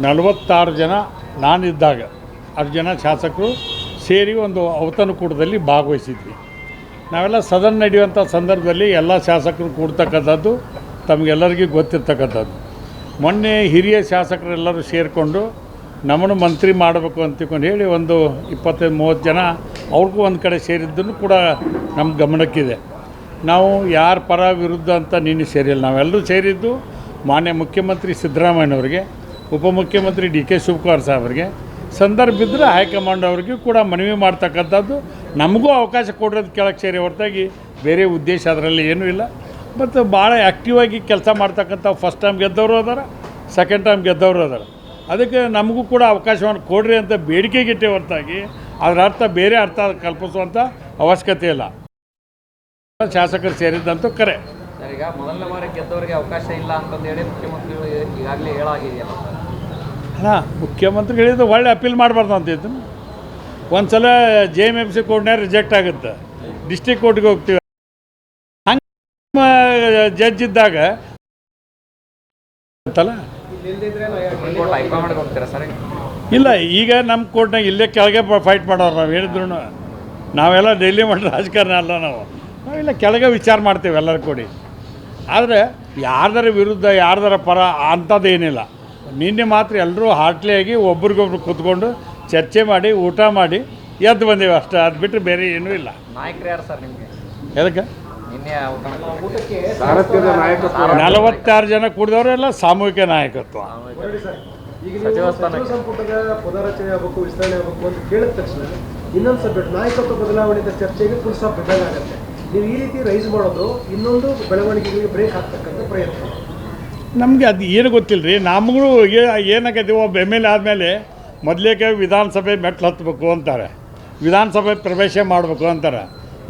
46 ಜನ ನಾನಿದ್ದಾಗ 10 ಜನ ಶಾಸಕರು ಸೇರಿ ಒಂದು ಔತಣಕೂಟದಲ್ಲಿ ಭಾಗವಹಿಸಿದ್ವಿ. ನಾವೆಲ್ಲ ಸದನ ನಡೆಯುವಂಥ ಸಂದರ್ಭದಲ್ಲಿ ಎಲ್ಲ ಶಾಸಕರು ಕೂಡ್ತಕ್ಕಂಥದ್ದು ತಮಗೆಲ್ಲರಿಗೂ ಗೊತ್ತಿರ್ತಕ್ಕಂಥದ್ದು. ಮೊನ್ನೆ ಹಿರಿಯ ಶಾಸಕರೆಲ್ಲರೂ ಸೇರಿಕೊಂಡು ನಮ್ಮನ್ನು ಮಂತ್ರಿ ಮಾಡಬೇಕು ಅಂತಕೊಂಡು ಹೇಳಿ ಒಂದು 25-30 ಜನ ಅವ್ರಿಗೂ ಒಂದು ಕಡೆ ಸೇರಿದ್ದನ್ನು ಕೂಡ ನಮ್ಮ ಗಮನಕ್ಕಿದೆ. ನಾವು ಯಾರ ಪರ ವಿರುದ್ಧ ಅಂತ ನಿನ್ನೆ ಸೇರಿಲ್ಲ. ನಾವೆಲ್ಲರೂ ಸೇರಿದ್ದು ಮಾನ್ಯ ಮುಖ್ಯಮಂತ್ರಿ ಸಿದ್ದರಾಮಯ್ಯನವ್ರಿಗೆ, ಉಪಮುಖ್ಯಮಂತ್ರಿ ಡಿ ಕೆ ಶಿವಕುಮಾರ್ ಸಾಹೇಬ್ರಿಗೆ, ಸಂದರ್ಭ ಇದ್ದರೆ ಹೈಕಮಾಂಡ್ ಅವ್ರಿಗೂ ಕೂಡ ಮನವಿ ಮಾಡ್ತಕ್ಕಂಥದ್ದು. ನಮಗೂ ಅವಕಾಶ ಕೊಡೋದು ಕೆಳಗೆ ಸೇರಿ ಹೊರತಾಗಿ ಬೇರೆ ಉದ್ದೇಶ ಅದರಲ್ಲಿ ಏನೂ ಇಲ್ಲ. ಮತ್ತು ಭಾಳ ಆ್ಯಕ್ಟಿವ್ ಆಗಿ ಕೆಲಸ ಮಾಡ್ತಕ್ಕಂಥ ಫಸ್ಟ್ ಟೈಮ್ ಗೆದ್ದವರು ಅದಾರ, ಸೆಕೆಂಡ್ ಟೈಮ್ ಗೆದ್ದವರು ಅದಾರ. ಅದಕ್ಕೆ ನಮಗೂ ಕೂಡ ಅವಕಾಶವನ್ನು ಕೊಡ್ರಿ ಅಂತ ಬೇಡಿಕೆಗಿಟ್ಟೆ ಹೊರತಾಗಿ ಅದರ ಅರ್ಥ ಬೇರೆ ಅರ್ಥ ಕಲ್ಪಿಸುವಂಥ ಅವಶ್ಯಕತೆ ಇಲ್ಲ. ಶಾಸಕರು ಸೇರಿದ್ದಂತೂ ಕರೆ. ಈಗ ಮೊದಲನೇ ಬಾರಿ ಗೆದ್ದವರಿಗೆ ಅವಕಾಶ ಇಲ್ಲ ಅಂತಂದೇಳಿ ಮುಖ್ಯಮಂತ್ರಿಗಳು ಈಗಾಗಲೇ ಹೇಳಾಗಿದೆಯಲ್ಲ. ಹಾಂ, ಮುಖ್ಯಮಂತ್ರಿ ಹೇಳಿದ್ದು ಒಳ್ಳೆ ಅಪೀಲ್ ಮಾಡಬಾರ್ದು ಅಂತಿದ್ದು. ಒಂದು ಸಲ JMFC ಕೋರ್ಟ್ನಾಗ ರಿಜೆಕ್ಟ್ ಆಗುತ್ತೆ, ಡಿಸ್ಟ್ರಿಕ್ಟ್ ಕೋರ್ಟ್ಗೆ ಹೋಗ್ತೀವಿ. ಹಂಗೆ ಜಡ್ಜ್ ಇದ್ದಾಗ ಅಂತಲ್ಲ ಇಲ್ಲ. ಈಗ ನಮ್ಮ ಕೋರ್ಟ್ನಾಗ ಇಲ್ಲೇ ಕೆಳಗೆ ಫೈಟ್ ಮಾಡೋರು. ನಾವು ಹೇಳಿದ್ರು ನಾವೆಲ್ಲ ಡೆಲ್ಲಿ ಮಾಡೋ ರಾಜಕಾರಣ ಅಲ್ಲ. ನಾವಿಲ್ಲ ಕೆಳಗೆ ವಿಚಾರ ಮಾಡ್ತೀವಿ ಎಲ್ಲರೂ ಕೂಡಿ. ಆದರೆ ಯಾರ್ದಾರ ವಿರುದ್ಧ ಯಾರ್ದಾರ ಪರ ಅಂಥದ್ದೇನಿಲ್ಲ. ನಿನ್ನೆ ಮಾತ್ರ ಎಲ್ಲರೂ ಹಾಟ್ಲಿಯಾಗಿ ಒಬ್ರಿಗೊಬ್ರು ಕೂತ್ಕೊಂಡು ಚರ್ಚೆ ಮಾಡಿ ಊಟ ಮಾಡಿ ಎದ್ದು ಬಂದೀವಿ ಅಷ್ಟೇ. ಅದು ಬಿಟ್ಟರೆ ಬೇರೆ ಏನೂ ಇಲ್ಲ. ನಾಯಕರು ಯಾರು ಸರ್ ನಿಮಗೆ? ಎದಕ್ಕೆ? ನಿನ್ನೆ 46 ಜನ ಕೂಡಿದವರೆಲ್ಲ ಸಾಮೂಹಿಕ ನಾಯಕತ್ವ. ಸಚಿವ ಸಂಪುಟದ ಪುನರಚನೆ ಆಗಬೇಕು, ವಿಸ್ತರಣೆ ಆಗಬೇಕು ಅಂತ ಕೇಳಿದ ತಕ್ಷಣ ಇನ್ನೊಂದು ಸಬ್ಜೆಕ್ಟ್ ನಾಯಕತ್ವ ಬದಲಾವಣೆಯ ಚರ್ಚೆಗೆ ಫುಲ್ ಸ್ಟಾಪ್ ಬೇಕಾಗುತ್ತೆ. ನೀವು ಈ ರೀತಿ ರೈಸ್ ಮಾಡೋದು ಇನ್ನೊಂದು ಬೆಳವಣಿಗೆಗೆ ಬ್ರೇಕ್ ಹಾಕ್ತಕ್ಕಂಥ ಪ್ರಯತ್ನ. ನಮಗೆ ಅದು ಏನು ಗೊತ್ತಿಲ್ಲ ರೀ. ನಮಗೂ ಏನಾಗೈತಿ, ಒಬ್ಬ MLA ಆದಮೇಲೆ ಮೊದಲೇಕೆ ವಿಧಾನಸಭೆ ಮೆಟ್ಲು ಹತ್ತಬೇಕು ಅಂತಾರೆ, ವಿಧಾನಸಭೆ ಪ್ರವೇಶ ಮಾಡಬೇಕು ಅಂತಾರೆ.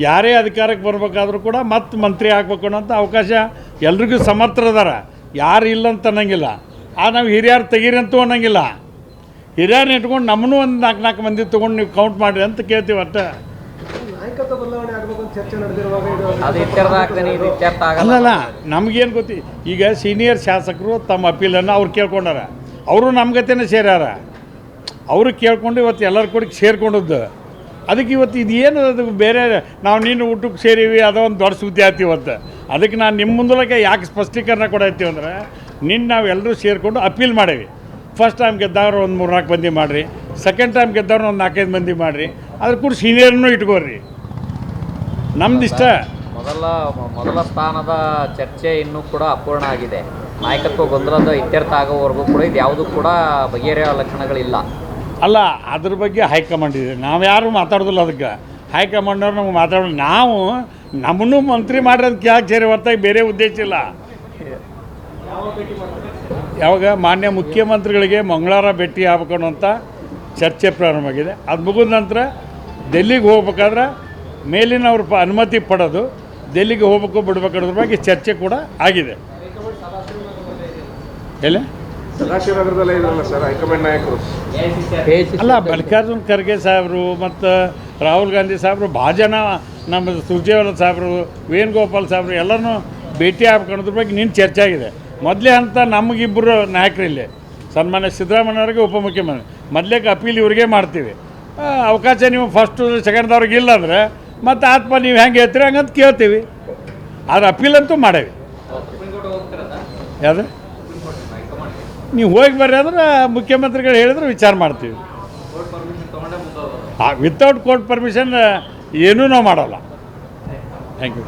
ಯಾರೇ ಅಧಿಕಾರಕ್ಕೆ ಬರಬೇಕಾದ್ರೂ ಕೂಡ ಮತ್ತೆ ಮಂತ್ರಿ ಆಗಬೇಕು ಅನ್ನೋಂಥ ಅವಕಾಶ ಎಲ್ರಿಗೂ ಸಮರ್ಥರದಾರ, ಯಾರು ಇಲ್ಲ ಅಂತ ಅನ್ನಂಗಿಲ್ಲ. ನಾವು ಹಿರಿಯರು ತೆಗೀರಿ ಅಂತೂ ಅನ್ನಂಗಿಲ್ಲ. ಹಿರಿಯರನ್ನ ಇಟ್ಕೊಂಡು ನಮ್ಮನ್ನೂ ಒಂದು 4 ಮಂದಿ ತೊಗೊಂಡು ನೀವು ಕೌಂಟ್ ಮಾಡಿರಿ ಅಂತ ಕೇಳ್ತೀವಿ ಅಷ್ಟೇ. ನಾಯಕತ್ವ ಬದಲಾವಣೆ ಆಗಬೇಕು ಅಂತ ಚರ್ಚೆ ನಡೆದಿರುವಾಗ ಅಲ್ಲಲ್ಲ, ನಮಗೇನು ಗೊತ್ತಿ. ಈಗ ಸೀನಿಯರ್ ಶಾಸಕರು ತಮ್ಮ ಅಪೀಲನ್ನು ಅವ್ರು ಕೇಳ್ಕೊಂಡಾರ, ಅವರು ನಮ್ಮ ಗತೆನೇ ಸೇರ್ಯಾರ. ಅವರು ಕೇಳ್ಕೊಂಡು ಇವತ್ತು ಎಲ್ಲರ ಕೂಡ ಸೇರ್ಕೊಂಡದ್ದು. ಅದಕ್ಕೆ ಇವತ್ತು ಇದೇನು ಅದು ಬೇರೆ ನಾವು ನೀನು ಊಟಕ್ಕೆ ಸೇರೀವಿ, ಅದೊಂದು ದೊಡ್ಡ ಸುದ್ದಿ ಆಯ್ತು ಇವತ್ತು. ಅದಕ್ಕೆ ನಾನು ನಿಮ್ಮ ಮುಂದಲಕ್ಕೆ ಯಾಕೆ ಸ್ಪಷ್ಟೀಕರಣ ಕೊಡಾಯ್ತೀವಿ ಅಂದರೆ, ನಿನ್ನ ನಾವು ಎಲ್ಲರೂ ಸೇರಿಕೊಂಡು ಅಪೀಲ್ ಮಾಡೀವಿ. ಫಸ್ಟ್ ಟೈಮ್ ಗೆದ್ದವ್ರು ಒಂದು 3-4 ಮಂದಿ ಮಾಡಿರಿ, ಸೆಕೆಂಡ್ ಟೈಮ್ ಗೆದ್ದವ್ರು ಒಂದು 4-5 ಮಂದಿ ಮಾಡಿರಿ, ಅದ್ರ ಕೂಡ ಸೀನಿಯರ್ನೂ ಇಟ್ಕೋರಿ. ನಮ್ದು ಇಷ್ಟ. ಮೊದಲ ಸ್ಥಾನದ ಚರ್ಚೆ ಇನ್ನೂ ಕೂಡ ಅಪೂರ್ಣ ಆಗಿದೆ. ನಾಯಕತ್ವ ಗೊಂದಲದ ಇತ್ಯರ್ಥ ಆಗೋವರೆಗೂ ಕೂಡ ಇದು ಯಾವುದೂ ಕೂಡ ಬಗೆಹರಿಯೋ ಲಕ್ಷಣಗಳಿಲ್ಲ. ಅಲ್ಲ, ಅದ್ರ ಬಗ್ಗೆ ಹೈಕಮಾಂಡ್ ಇದೆ. ನಾವು ಯಾರು ಮಾತಾಡೋದಿಲ್ಲ. ಅದಕ್ಕೆ ಹೈಕಮಾಂಡವ್ರು ನಮ್ಗೆ ಮಾತಾಡೋದು. ನಾವು ನಮ್ಮನ್ನು ಮಂತ್ರಿ ಮಾಡ್ರಿ ಅಂತ ಕೇಳಕ್ಕೆ ಸೇರಿ ಹೊರತಾಗಿ ಬೇರೆ ಉದ್ದೇಶ ಇಲ್ಲ. ಯಾವಾಗ ಮಾನ್ಯ ಮುಖ್ಯಮಂತ್ರಿಗಳಿಗೆ ಮಂಗಳವಾರ ಭೇಟಿ ಆಗ್ಬೇಕು ಅನ್ನೋಂಥ ಚರ್ಚೆ ಪ್ರಾರಂಭ ಆಗಿದೆ. ಅದು ಮುಗಿದ ನಂತರ ಡೆಲ್ಲಿಗೆ ಹೋಗ್ಬೇಕಾದ್ರೆ ಮೇಲಿನವ್ರ ಅನುಮತಿ ಪಡೆದು ಡೆಲ್ಲಿಗೆ ಹೋಗ್ಬೇಕು ಬಿಡ್ಬೇಕು ಅನ್ನೋದ್ರ ಬಗ್ಗೆ ಚರ್ಚೆ ಕೂಡ ಆಗಿದೆ. ಎಲ್ಲ ಅಲ್ಲ, ಮಲ್ಲಿಕಾರ್ಜುನ್ ಖರ್ಗೆ ಸಾಹೇಬರು ಮತ್ತು ರಾಹುಲ್ ಗಾಂಧಿ ಸಾಹೇಬರು ಭಾಳ ಜನ, ನಮ್ಮ ಸುರ್ಜೇವಾಲಾ ಸಾಹೇಬರು, ವೇಣುಗೋಪಾಲ್ ಸಾಹೇಬರು ಎಲ್ಲರೂ ಭೇಟಿ ಆಗ್ಬೇಕು ಅನ್ನೋದ್ರ ಬಗ್ಗೆ ನಿನ್ನ ಚರ್ಚೆ ಆಗಿದೆ. ಮೊದಲೇ ಅಂತ ನಮಗಿಬ್ಬರು ನಾಯಕರು ಇಲ್ಲಿ, ಸನ್ಮಾನ್ಯ ಸಿದ್ದರಾಮಯ್ಯವ್ರಿಗೆ, ಉಪಮುಖ್ಯಮಂತ್ರಿ ಮೊದಲೇಗೆ ಅಪೀಲ್ ಇವ್ರಿಗೆ ಮಾಡ್ತೀವಿ. ಅವಕಾಶ ನೀವು ಫಸ್ಟು ಸೆಕೆಂಡ್ದವ್ರಿಗೆ ಇಲ್ಲ ಅಂದರೆ ಮತ್ತು ಆತ್ಮ ನೀವು ಹೆಂಗೆ ಹೇಳ್ತೀರಿ ಹಂಗಂತ ಕೇಳ್ತೀವಿ. ಆದ್ರೆ ಅಪೀಲಂತೂ ಮಾಡೇವಿ. ಯಾವುದು ನೀವು ಹೋಗಿ ಬರ್ರಿ ಅಂದ್ರೆ ಮುಖ್ಯಮಂತ್ರಿಗಳು ಹೇಳಿದ್ರೆ ವಿಚಾರ ಮಾಡ್ತೀವಿ. ವಿತೌಟ್ ಕೋರ್ಟ್ ಪರ್ಮಿಷನ್ ಏನೂ ನಾವು ಮಾಡೋಲ್ಲ. Thank you.